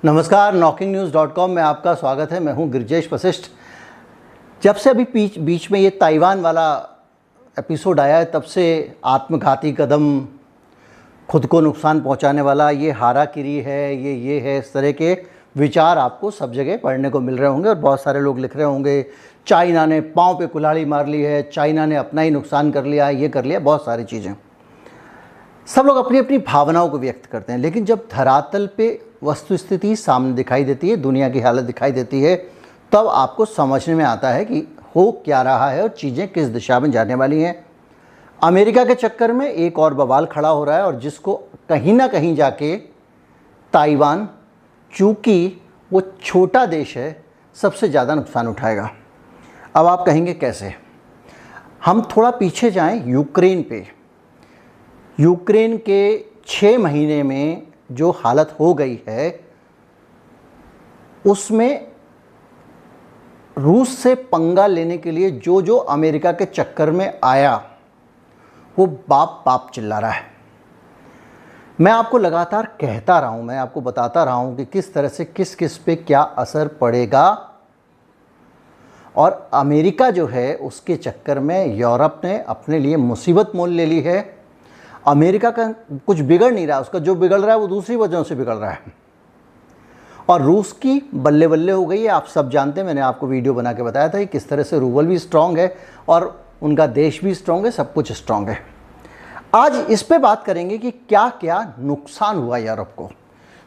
नमस्कार, knocking-news.com में आपका स्वागत है। मैं हूं गिरिजेश वशिष्ठ। जब से अभी बीच में ये ताइवान वाला एपिसोड आया है, तब से आत्मघाती कदम, खुद को नुकसान पहुंचाने वाला, ये हाराकिरी है, ये है, इस तरह के विचार आपको सब जगह पढ़ने को मिल रहे होंगे। और बहुत सारे लोग लिख रहे होंगे चाइना ने पाँव पे कुल्हाड़ी मार ली है, चाइना ने अपना ही नुकसान कर लिया, ये कर लिया, बहुत सारी चीज़ें। सब लोग अपनी अपनी भावनाओं को व्यक्त करते हैं, लेकिन जब धरातल पे वस्तुस्थिति सामने दिखाई देती है, दुनिया की हालत दिखाई देती है, तब आपको समझने में आता है कि हो क्या रहा है और चीज़ें किस दिशा में जाने वाली हैं। अमेरिका के चक्कर में एक और बवाल खड़ा हो रहा है, और जिसको कहीं ना कहीं जाके ताइवान, चूँकि वो छोटा देश है, सबसे ज़्यादा नुकसान उठाएगा। अब आप कहेंगे कैसे? हम थोड़ा पीछे जाएं यूक्रेन पे। यूक्रेन के 6 महीने में जो हालत हो गई है, उसमें रूस से पंगा लेने के लिए जो अमेरिका के चक्कर में आया, वो बाप बाप चिल्ला रहा है। मैं आपको लगातार कहता रहा हूं, मैं आपको बताता रहा हूं कि किस तरह से किस किस पे क्या असर पड़ेगा। और अमेरिका जो है, उसके चक्कर में यूरोप ने अपने लिए मुसीबत मोल ले ली है। अमेरिका का कुछ बिगड़ नहीं रहा, उसका जो बिगड़ रहा है वो दूसरी वजहों से बिगड़ रहा है। और रूस की बल्ले बल्ले हो गई है। आप सब जानते हैं, मैंने आपको वीडियो बना के बताया था कि किस तरह से रूबल भी स्ट्रांग है और उनका देश भी स्ट्रांग है, सब कुछ स्ट्रांग है। आज इस पे बात करेंगे कि क्या क्या नुकसान हुआ यूरोप को।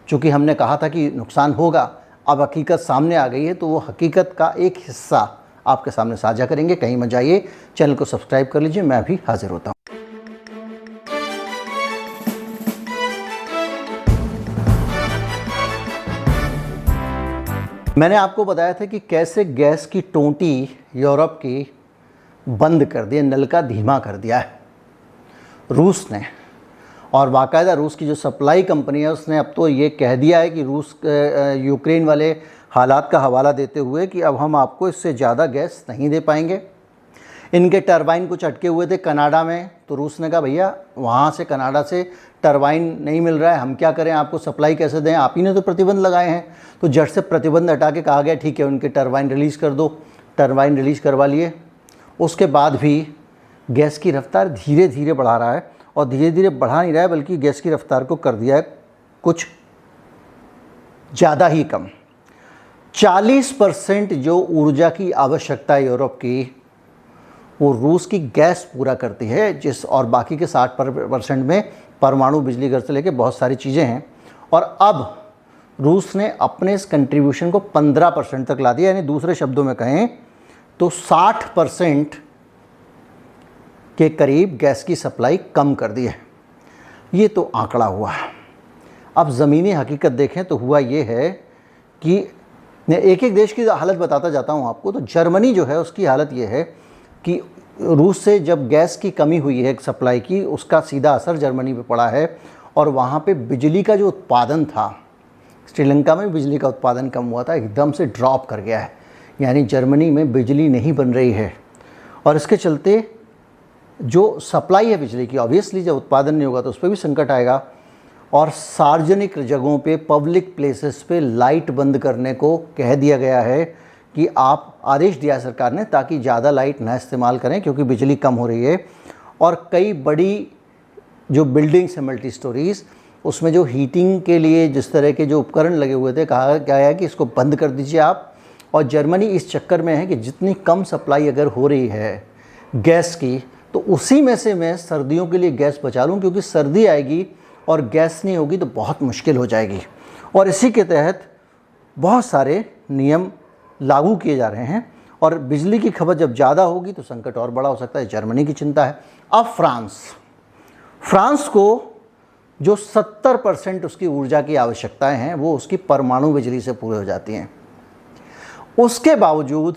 चूँकि हमने कहा था कि नुकसान होगा, अब हकीकत सामने आ गई है, तो वो हकीकत का एक हिस्सा आपके सामने साझा करेंगे। कहीं मत जाइए, चैनल को सब्सक्राइब कर लीजिए, मैं भी हाजिर होता हूँ। मैंने आपको बताया था कि कैसे गैस की टोंटी यूरोप की बंद कर दी, नल का धीमा कर दिया है रूस ने। और बाकायदा रूस की जो सप्लाई कंपनी है, उसने अब तो ये कह दिया है कि रूस यूक्रेन वाले हालात का हवाला देते हुए कि अब हम आपको इससे ज़्यादा गैस नहीं दे पाएंगे। इनके टरबाइन कुछ अटके हुए थे कनाडा में, तो रूस ने कहा भैया वहाँ से, कनाडा से टरबाइन नहीं मिल रहा है, हम क्या करें, आपको सप्लाई कैसे दें, आप ही ने तो प्रतिबंध लगाए हैं। तो जट से प्रतिबंध हटा के कहा गया ठीक है, उनके टरबाइन रिलीज़ कर दो। टरबाइन रिलीज़ करवा लिए। उसके बाद भी गैस की रफ्तार धीरे धीरे बढ़ा रहा है, और धीरे धीरे बढ़ा नहीं रहा है, बल्कि गैस की रफ्तार को कर दिया है कुछ ज़्यादा ही कम। 40% जो ऊर्जा की आवश्यकता है यूरोप की, वो रूस की गैस पूरा करती है, और बाकी के 60% में परमाणु बिजली घर से लेके बहुत सारी चीज़ें हैं। और अब रूस ने अपने इस कंट्रीब्यूशन को 15% तक ला दिया। यानी दूसरे शब्दों में कहें तो 60% के करीब गैस की सप्लाई कम कर दी है। ये तो आंकड़ा हुआ। अब ज़मीनी हकीकत देखें तो हुआ ये है कि मैं एक एक देश की हालत बताता जाता हूँ आपको। तो जर्मनी जो है, उसकी हालत ये है कि रूस से जब गैस की कमी हुई है सप्लाई की, उसका सीधा असर जर्मनी पे पड़ा है। और वहाँ पे बिजली का जो उत्पादन था, श्रीलंका में बिजली का उत्पादन कम हुआ था, एकदम से ड्रॉप कर गया है। यानी जर्मनी में बिजली नहीं बन रही है, और इसके चलते जो सप्लाई है बिजली की, ऑब्वियसली जब उत्पादन नहीं होगा तो उस पर भी संकट आएगा। और सार्वजनिक जगहों पे, पब्लिक प्लेसेस पे लाइट बंद करने को कह दिया गया है कि आप, आदेश दिया है सरकार ने, ताकि ज़्यादा लाइट ना इस्तेमाल करें, क्योंकि बिजली कम हो रही है। और कई बड़ी जो बिल्डिंग्स हैं, मल्टी स्टोरीज़, उसमें जो हीटिंग के लिए जिस तरह के जो उपकरण लगे हुए थे, कहा गया है कि इसको बंद कर दीजिए आप। और जर्मनी इस चक्कर में है कि जितनी कम सप्लाई अगर हो रही है गैस की, तो उसी में से मैं सर्दियों के लिए गैस बचा लूँ, क्योंकि सर्दी आएगी और गैस नहीं होगी तो बहुत मुश्किल हो जाएगी। और इसी के तहत बहुत सारे नियम लागू किए जा रहे हैं, और बिजली की खपत जब ज़्यादा होगी तो संकट और बड़ा हो सकता है। जर्मनी की चिंता है। अब फ्रांस को जो 70% उसकी ऊर्जा की आवश्यकताएं हैं, वो उसकी परमाणु बिजली से पूरी हो जाती हैं। उसके बावजूद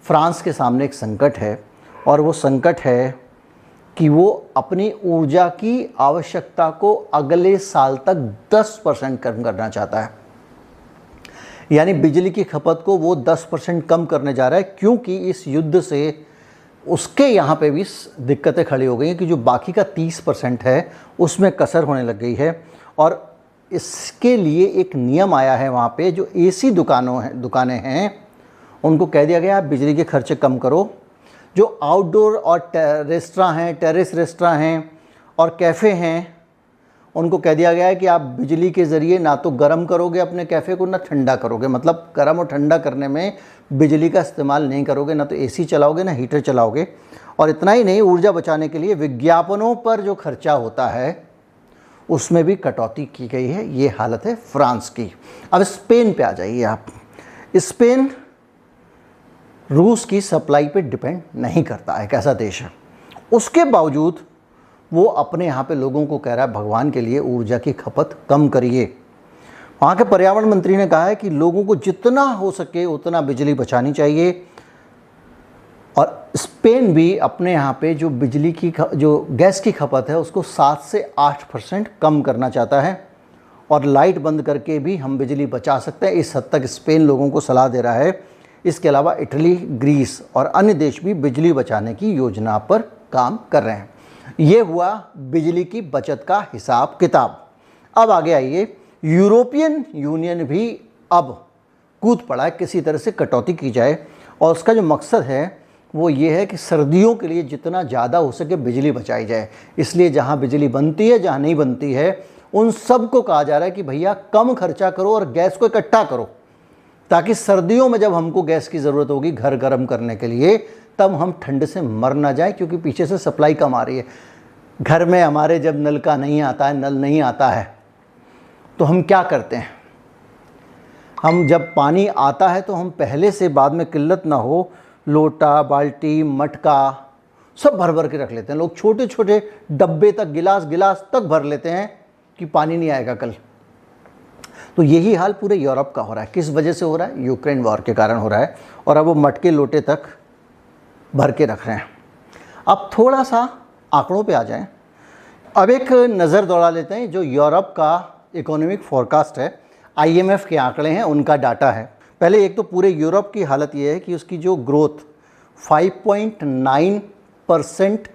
फ्रांस के सामने एक संकट है, और वो संकट है कि वो अपनी ऊर्जा की आवश्यकता को अगले साल तक 10% कम करना चाहता है। यानी बिजली की खपत को वो 10% कम करने जा रहा है, क्योंकि इस युद्ध से उसके यहाँ पे भी दिक्कतें खड़ी हो गई हैं कि जो बाकी का 30% है उसमें कसर होने लग गई है। और इसके लिए एक नियम आया है वहाँ पे, जो एसी दुकानें हैं उनको कह दिया गया आप बिजली के खर्चे कम करो। जो आउटडोर और रेस्टोरेंट हैं, टेरेस रेस्टोरेंट हैं और कैफ़े हैं, उनको कह दिया गया है कि आप बिजली के ज़रिए ना तो गर्म करोगे अपने कैफ़े को, ना ठंडा करोगे। मतलब गर्म और ठंडा करने में बिजली का इस्तेमाल नहीं करोगे, ना तो एसी चलाओगे ना हीटर चलाओगे। और इतना ही नहीं, ऊर्जा बचाने के लिए विज्ञापनों पर जो खर्चा होता है उसमें भी कटौती की गई है। ये हालत है फ्रांस की। अब स्पेन पे आ जाइए आप। स्पेन रूस की सप्लाई पे डिपेंड नहीं करता, एक ऐसा देश है। उसके बावजूद वो अपने यहाँ पे लोगों को कह रहा है भगवान के लिए ऊर्जा की खपत कम करिए। वहाँ के पर्यावरण मंत्री ने कहा है कि लोगों को जितना हो सके उतना बिजली बचानी चाहिए। और स्पेन भी अपने यहाँ पे जो बिजली की जो गैस की खपत है उसको 7 से 8% कम करना चाहता है। और लाइट बंद करके भी हम बिजली बचा सकते हैं, इस हद तक स्पेन लोगों को सलाह दे रहा है। इसके अलावा इटली, ग्रीस और अन्य देश भी बिजली बचाने की योजना पर काम कर रहे हैं। ये हुआ बिजली की बचत का हिसाब किताब। अब आगे आइए, यूरोपियन यूनियन भी अब कूद पड़ा है किसी तरह से कटौती की जाए। और उसका जो मकसद है वो ये है कि सर्दियों के लिए जितना ज़्यादा हो सके बिजली बचाई जाए। इसलिए जहाँ बिजली बनती है, जहाँ नहीं बनती है, उन सब को कहा जा रहा है कि भैया कम खर्चा करो और गैस को इकट्ठा करो, ताकि सर्दियों में जब हमको गैस की ज़रूरत होगी घर गर्म करने के लिए, तब हम ठंड से मर ना जाए, क्योंकि पीछे से सप्लाई कम आ रही है। घर में हमारे जब नल का नहीं आता है, नल नहीं आता है, तो हम क्या करते हैं, हम जब पानी आता है तो हम पहले से बाद में किल्लत ना हो लोटा, बाल्टी, मटका सब भर भर के रख लेते हैं। लोग छोटे छोटे डब्बे तक, गिलास तक भर लेते हैं कि पानी नहीं आएगा कल। तो यही हाल पूरे यूरोप का हो रहा है। किस वजह से हो रहा है? यूक्रेन वॉर के कारण हो रहा है। और अब वो मटके लोटे तक भर के रख रहे हैं। अब थोड़ा सा आंकड़ों पे आ जाएं। अब एक नज़र दौड़ा लेते हैं जो यूरोप का इकोनॉमिक फोरकास्ट है, IMF के आंकड़े हैं, उनका डाटा है। पहले एक तो पूरे यूरोप की हालत ये है कि उसकी जो ग्रोथ 5.9%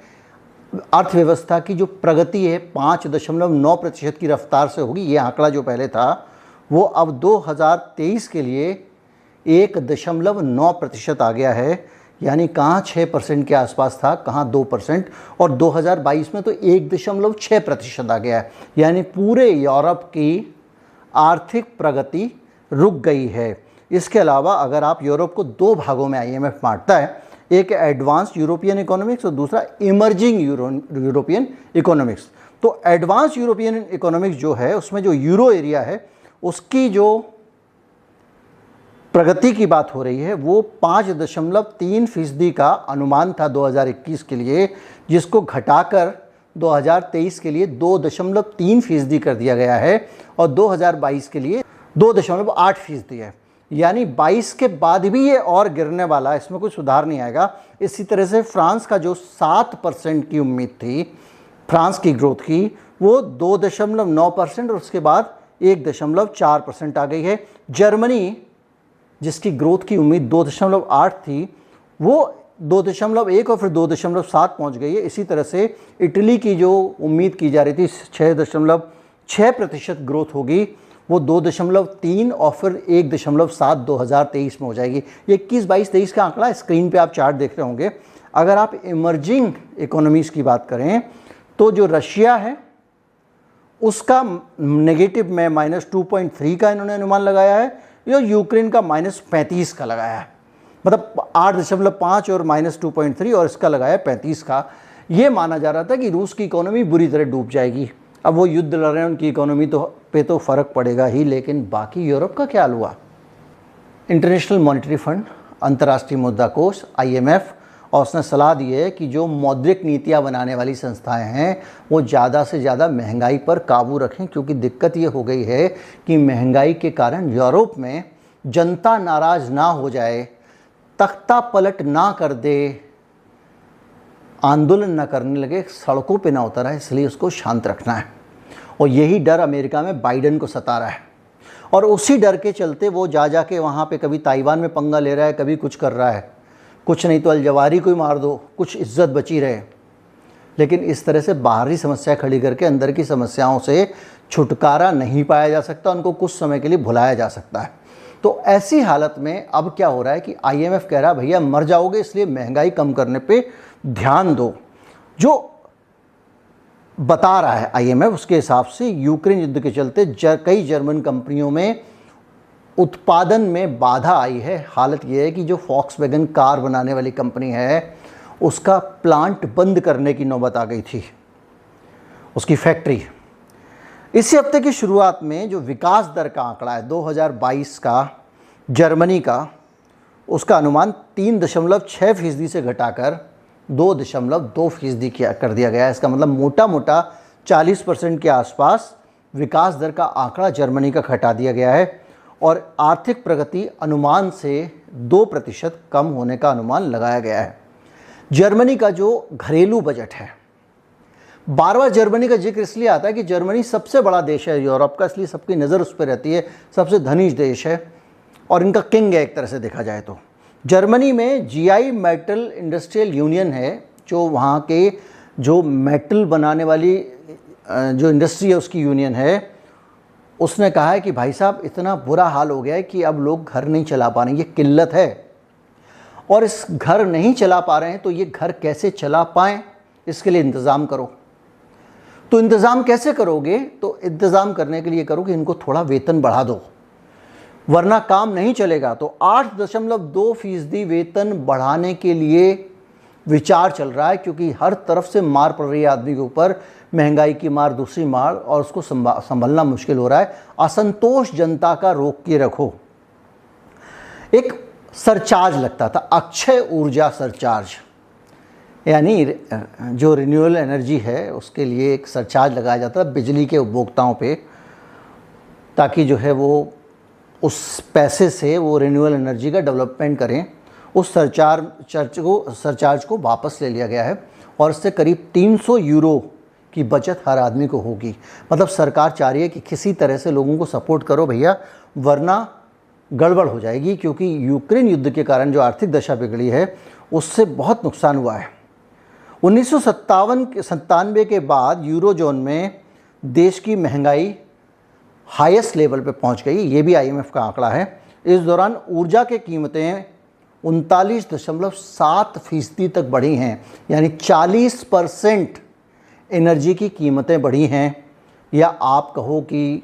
अर्थव्यवस्था की जो प्रगति है 5.9% की रफ्तार से होगी। ये आंकड़ा जो पहले था वो अब 2023 के लिए 1.9% आ गया है। यानी कहाँ 6% के आसपास था, कहाँ 2%, और 2022 में तो 1.6% आ गया है। यानी पूरे यूरोप की आर्थिक प्रगति रुक गई है। इसके अलावा अगर आप यूरोप को दो भागों में IMF बांटता है, एक एडवांस यूरोपियन इकोनॉमिक्स और दूसरा इमर्जिंग यूरोपियन इकोनॉमिक्स। तो एडवांस यूरोपियन इकोनॉमिक्स जो है उसमें जो यूरो एरिया है उसकी जो प्रगति की बात हो रही है वो 5.3% का अनुमान था 2021 के लिए, जिसको घटाकर 2023 के लिए 2.3% कर दिया गया है और 2022 के लिए 2.8% है। यानी 22 के बाद भी ये और गिरने वाला है, इसमें कोई सुधार नहीं आएगा। इसी तरह से फ्रांस का जो 7% की उम्मीद थी फ्रांस की ग्रोथ की, वो 2.9% और उसके बाद 1.4% आ गई है। जर्मनी जिसकी ग्रोथ की उम्मीद 2.8 थी वो 2.1 और फिर 2.7 पहुंच गई है। इसी तरह से इटली की जो उम्मीद की जा रही थी 6.6% ग्रोथ होगी, वो 2.3 और फिर 1.7 2023 में हो जाएगी। ये 21, 22, 23 का आंकड़ा स्क्रीन पे आप चार्ट देख रहे होंगे। अगर आप इमर्जिंग इकोनॉमीज़ की बात करें तो जो रशिया है उसका नेगेटिव में -2.3 का इन्होंने अनुमान लगाया है, या यूक्रेन का -35 का लगाया है। मतलब 8.5 और -2.3 और इसका लगाया 35 का। ये माना जा रहा था कि रूस की इकोनॉमी बुरी तरह डूब जाएगी। अब वो युद्ध लड़ रहे हैं, उनकी इकोनॉमी पे तो फ़र्क पड़ेगा ही, लेकिन बाकी यूरोप का क्या हाल हुआ? इंटरनेशनल मॉनेटरी फंड, अंतर्राष्ट्रीय मुद्रा कोष, IMF, और उसने सलाह दी है कि जो मौद्रिक नीतियाँ बनाने वाली संस्थाएं हैं वो ज़्यादा से ज़्यादा महंगाई पर काबू रखें, क्योंकि दिक्कत ये हो गई है कि महंगाई के कारण यूरोप में जनता नाराज़ ना हो जाए, तख्ता पलट ना कर दे, आंदोलन ना करने लगे, सड़कों पे ना उतर आए, इसलिए उसको शांत रखना है। और यही डर अमेरिका में बाइडेन को सता रहा है। और उसी डर के चलते वो जा के वहाँ पे कभी ताइवान में पंगा ले रहा है, कभी कुछ कर रहा है। कुछ नहीं तो अल-जवारी को ही मार दो, कुछ इज्जत बची रहे। लेकिन इस तरह से बाहरी समस्या खड़ी करके अंदर की समस्याओं से छुटकारा नहीं पाया जा सकता, उनको कुछ समय के लिए भुलाया जा सकता है। तो ऐसी हालत में अब क्या हो रहा है कि IMF कह रहा है भैया मर जाओगे, इसलिए महंगाई कम करने पे ध्यान दो। जो बता रहा है IMF उसके हिसाब से यूक्रेन युद्ध के चलते कई जर्मन कंपनियों में उत्पादन में बाधा आई है। हालत यह है कि जो फॉक्सवैगन कार बनाने वाली कंपनी है उसका प्लांट बंद करने की नौबत आ गई थी, उसकी फैक्ट्री। इसी हफ्ते की शुरुआत में जो विकास दर का आंकड़ा है 2022 का जर्मनी का, उसका अनुमान 3.6% से घटाकर 2.2% कर दिया गया है। इसका मतलब मोटा मोटा 40% के आसपास विकास दर का आंकड़ा जर्मनी का घटा दिया गया है और आर्थिक प्रगति अनुमान से 2% कम होने का अनुमान लगाया गया है। जर्मनी का जो घरेलू बजट है, बार बार जर्मनी का जिक्र इसलिए आता है कि जर्मनी सबसे बड़ा देश है यूरोप का, इसलिए सबकी नज़र उस पर रहती है, सबसे धनी देश है और इनका किंग है एक तरह से देखा जाए तो। जर्मनी में GI मेटल इंडस्ट्रियल यूनियन है, जो वहाँ के जो मेटल बनाने वाली जो इंडस्ट्री है उसकी यूनियन है। उसने कहा है कि भाई साहब इतना बुरा हाल हो गया है कि अब लोग घर नहीं चला पा रहे हैं, ये किल्लत है और इस घर नहीं चला पा रहे हैं तो ये घर कैसे चला पाएँ, इसके लिए इंतज़ाम करो। तो इंतज़ाम कैसे करोगे? तो इंतज़ाम करने के लिए करो कि इनको थोड़ा वेतन बढ़ा दो, वरना काम नहीं चलेगा। तो 8.2% वेतन बढ़ाने के लिए विचार चल रहा है, क्योंकि हर तरफ से मार पड़ रही है आदमी के ऊपर, महंगाई की मार, दूसरी मार, और उसको संभलना मुश्किल हो रहा है। असंतोष जनता का रोक के रखो। एक सरचार्ज लगता था, अक्षय ऊर्जा सरचार्ज, यानी जो रिन्यूएबल एनर्जी है उसके लिए एक सरचार्ज लगाया जाता है बिजली के उपभोक्ताओं पे, ताकि जो है वो उस पैसे से वो रिन्यूएबल एनर्जी का डेवलपमेंट करें। उस सरचार्ज को वापस ले लिया गया है और इससे करीब 300 यूरो की बचत हर आदमी को होगी। मतलब सरकार चाह रही है कि किसी तरह से लोगों को सपोर्ट करो भैया, वरना गड़बड़ हो जाएगी, क्योंकि यूक्रेन युद्ध के कारण जो आर्थिक दशा बिगड़ी है उससे बहुत नुकसान हुआ है। 1997 के बाद यूरो जोन में देश की महंगाई हाईएस्ट लेवल पे पहुंच गई, ये भी IMF का आंकड़ा है। इस दौरान ऊर्जा की कीमतें 39.7% तक बढ़ी हैं, यानी 40% एनर्जी की कीमतें बढ़ी हैं। या आप कहो कि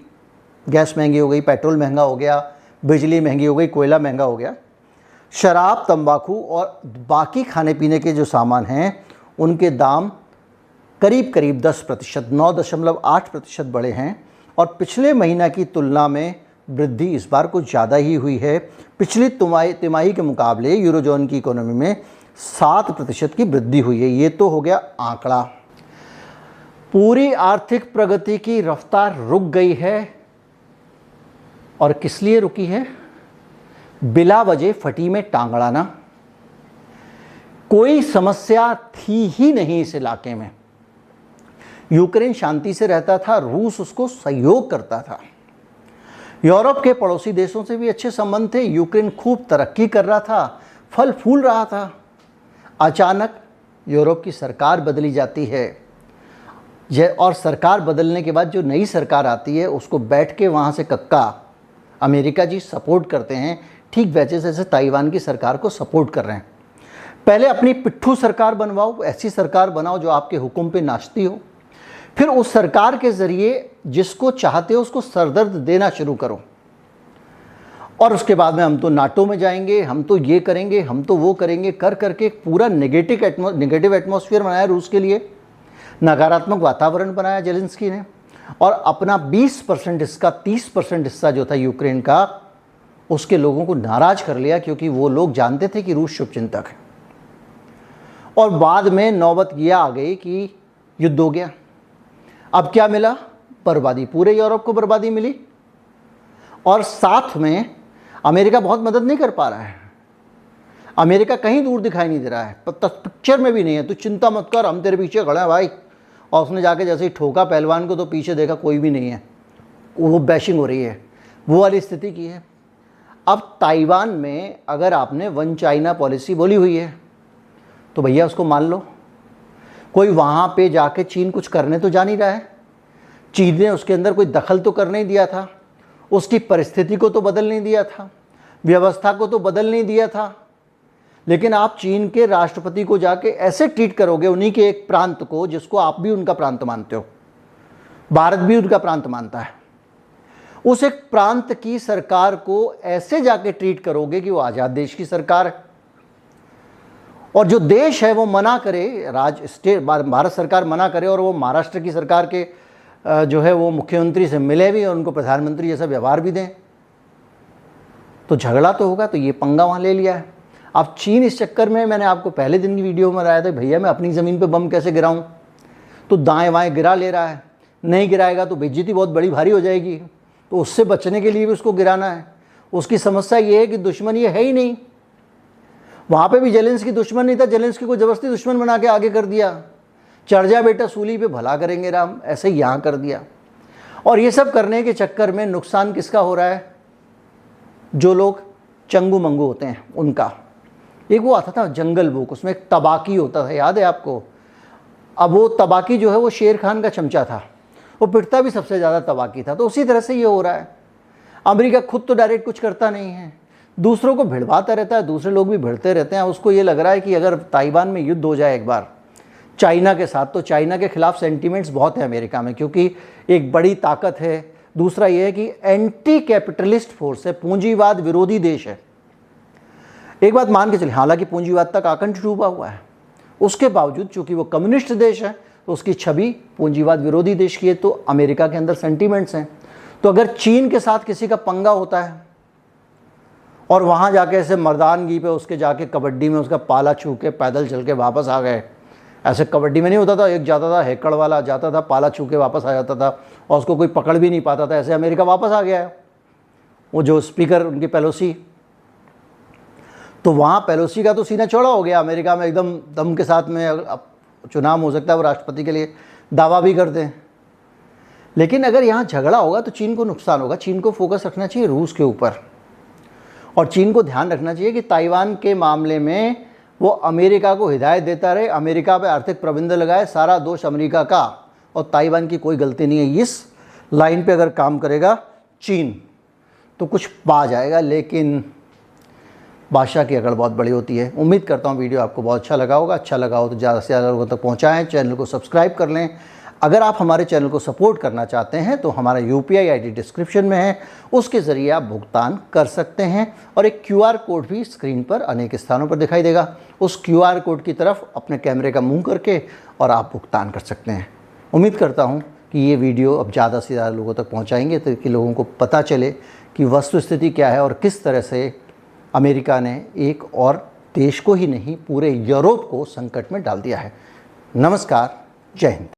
गैस महंगी हो गई, पेट्रोल महंगा हो गया, बिजली महंगी हो गई, कोयला महंगा हो गया। शराब, तंबाकू और बाकी खाने पीने के जो सामान हैं उनके दाम करीब 10%, 9.8% बढ़े हैं और पिछले महीना की तुलना में वृद्धि इस बार कुछ ज़्यादा ही हुई है। पिछली तिमाही के मुकाबले यूरोजोन की इकोनॉमी में 7% की वृद्धि हुई है। ये तो हो गया आंकड़ा। पूरी आर्थिक प्रगति की रफ्तार रुक गई है और किस लिए रुकी है? बिला वजह फटी में टांग अड़ाना। कोई समस्या थी ही नहीं इस इलाके में। यूक्रेन शांति से रहता था, रूस उसको सहयोग करता था, यूरोप के पड़ोसी देशों से भी अच्छे संबंध थे, यूक्रेन खूब तरक्की कर रहा था, फल फूल रहा था। अचानक यूरोप की सरकार बदली जाती है और सरकार बदलने के बाद जो नई सरकार आती है उसको बैठ के वहाँ से कक्का अमेरिका जी सपोर्ट करते हैं, ठीक वैसे जैसे ताइवान की सरकार को सपोर्ट कर रहे हैं। पहले अपनी पिट्ठू सरकार बनवाओ, ऐसी सरकार बनाओ जो आपके हुक्म पे नाचती हो, फिर उस सरकार के ज़रिए जिसको चाहते हो उसको सरदर्द देना शुरू करो, और उसके बाद में हम तो नाटो में जाएंगे, हम तो ये करेंगे, हम तो वो करेंगे, कर करके पूरा नेगेटिव एटमॉस्फेयर बनाया रूस के लिए, नकारात्मक वातावरण बनाया जेलेंस्की ने, और अपना 20% हिस्सा 30% हिस्सा जो था यूक्रेन का, उसके लोगों को नाराज़ कर लिया, क्योंकि वो लोग जानते थे कि रूस शुभचिंतक है। और बाद में नौबत यह आ गई कि युद्ध हो गया। अब क्या मिला? बर्बादी, पूरे यूरोप को बर्बादी मिली, और साथ में अमेरिका बहुत मदद नहीं कर पा रहा है। अमेरिका कहीं दूर दिखाई नहीं दे रहा है, पिक्चर में भी नहीं है। तो चिंता मत कर, हम तेरे पीछे खड़े हैं भाई। और उसने जाके जैसे ही ठोका पहलवान को तो पीछे देखा कोई भी नहीं है, वो बैशिंग हो रही है, वो वाली स्थिति की है। अब ताइवान में अगर आपने वन चाइना पॉलिसी बोली हुई है तो भैया उसको मान लो। कोई वहाँ पे जाके चीन कुछ करने तो जा नहीं रहा है। चीन ने उसके अंदर कोई दखल तो कर नहीं दिया था, उसकी परिस्थिति को तो बदल नहीं दिया था, व्यवस्था को तो बदल नहीं दिया था। लेकिन आप चीन के राष्ट्रपति को जाके ऐसे ट्रीट करोगे, उन्हीं के एक प्रांत को जिसको आप भी उनका प्रांत मानते हो, भारत भी उनका प्रांत मानता है, उस एक प्रांत की सरकार को ऐसे जाके ट्रीट करोगे कि वो आज़ाद देश की सरकार है। और जो देश है वो मना करे, भारत सरकार मना करे और वो महाराष्ट्र की सरकार के जो है वो मुख्यमंत्री से मिले भी और उनको प्रधानमंत्री जैसा व्यवहार भी दें, तो झगड़ा तो होगा। तो ये पंगा वहाँ ले लिया है। अब चीन इस चक्कर में, मैंने आपको पहले दिन की वीडियो में बताया था, भैया मैं अपनी ज़मीन पे बम कैसे गिराऊं, तो दाएं बाएं गिरा ले रहा है, नहीं गिराएगा तो बेइज्जती बहुत बड़ी भारी हो जाएगी, तो उससे बचने के लिए भी उसको गिराना है। उसकी समस्या ये है कि दुश्मन ये है ही नहीं। वहाँ पे भी जेलेंस्की दुश्मन नहीं था, जेलेंस्की को ज़बरदस्ती दुश्मन बना के आगे कर दिया, चढ़ जा बेटा सूली पे भला करेंगे राम, ऐसे ही यहाँ कर दिया। और ये सब करने के चक्कर में नुकसान किसका हो रहा है? जो लोग चंगू मंगू होते हैं उनका। एक वो आता था जंगल बुक, उसमें एक तबाकी होता था, याद है आपको? अब वो तबाकी जो है वो शेर खान का चमचा था, वो पिटता भी सबसे ज़्यादा तबाकी था। तो उसी तरह से ये हो रहा है। अमेरिका खुद तो डायरेक्ट कुछ करता नहीं है, दूसरों को भिड़वाता रहता है, दूसरे लोग भी भिड़ते रहते हैं। उसको ये लग रहा है कि अगर ताइवान में युद्ध हो जाए एक बार चाइना के साथ, तो चाइना के खिलाफ सेंटीमेंट्स बहुत है अमेरिका में, क्योंकि एक बड़ी ताकत है। दूसरा ये है कि एंटी कैपिटलिस्ट फोर्स है, पूंजीवाद विरोधी देश है। एक बात मान के चलिए, हालांकि पूंजीवाद तक आकंठ डूबा हुआ है, उसके बावजूद चूंकि वो कम्युनिस्ट देश है तो उसकी छवि पूंजीवाद विरोधी देश की है, तो अमेरिका के अंदर सेंटीमेंट्स हैं। तो अगर चीन के साथ किसी का पंगा होता है और वहाँ जाके ऐसे मर्दानगी पे उसके जाके कबड्डी में उसका पाला छू के पैदल चल के वापस आ गए, ऐसे कबड्डी में नहीं होता था, एक जाता था हैकड़ वाला जाता था पाला छू के वापस आ जाता था और उसको कोई पकड़ भी नहीं पाता था, ऐसे अमेरिका वापस आ गया है। वो जो स्पीकर उनकी पेलोसी, तो वहाँ पेलोसी का तो सीना चौड़ा हो गया, अमेरिका में एकदम दम के साथ में अब चुनाव हो सकता है, वो राष्ट्रपति के लिए दावा भी कर दें। लेकिन अगर यहाँ झगड़ा होगा तो चीन को नुकसान होगा। चीन को फोकस रखना चाहिए रूस के ऊपर, और चीन को ध्यान रखना चाहिए कि ताइवान के मामले में वो अमेरिका को हिदायत देता रहे, अमेरिका पे आर्थिक प्रबंध लगाए, सारा दोष अमेरिका का और ताइवान की कोई गलती नहीं है। इस लाइन पे अगर काम करेगा चीन तो कुछ पा जाएगा, लेकिन बादशाह की अकड़ बहुत बड़ी होती है। उम्मीद करता हूँ वीडियो आपको बहुत अच्छा लगा होगा। अच्छा लगा हो तो ज़्यादा से ज़्यादा लोगों तक पहुँचाएँ, चैनल को सब्सक्राइब कर लें। अगर आप हमारे चैनल को सपोर्ट करना चाहते हैं तो हमारा UPI ID डिस्क्रिप्शन में है, उसके ज़रिए आप भुगतान कर सकते हैं। और एक QR कोड भी स्क्रीन पर अनेक स्थानों पर दिखाई देगा, उस QR कोड की तरफ अपने कैमरे का मुंह करके और आप भुगतान कर सकते हैं। उम्मीद करता हूँ कि ये वीडियो अब ज़्यादा से ज़्यादा लोगों तक पहुँचाएंगे ताकि लोगों को पता चले कि वस्तुस्थिति क्या है और किस तरह से अमेरिका ने एक और देश को ही नहीं पूरे यूरोप को संकट में डाल दिया है। नमस्कार, जय हिंद।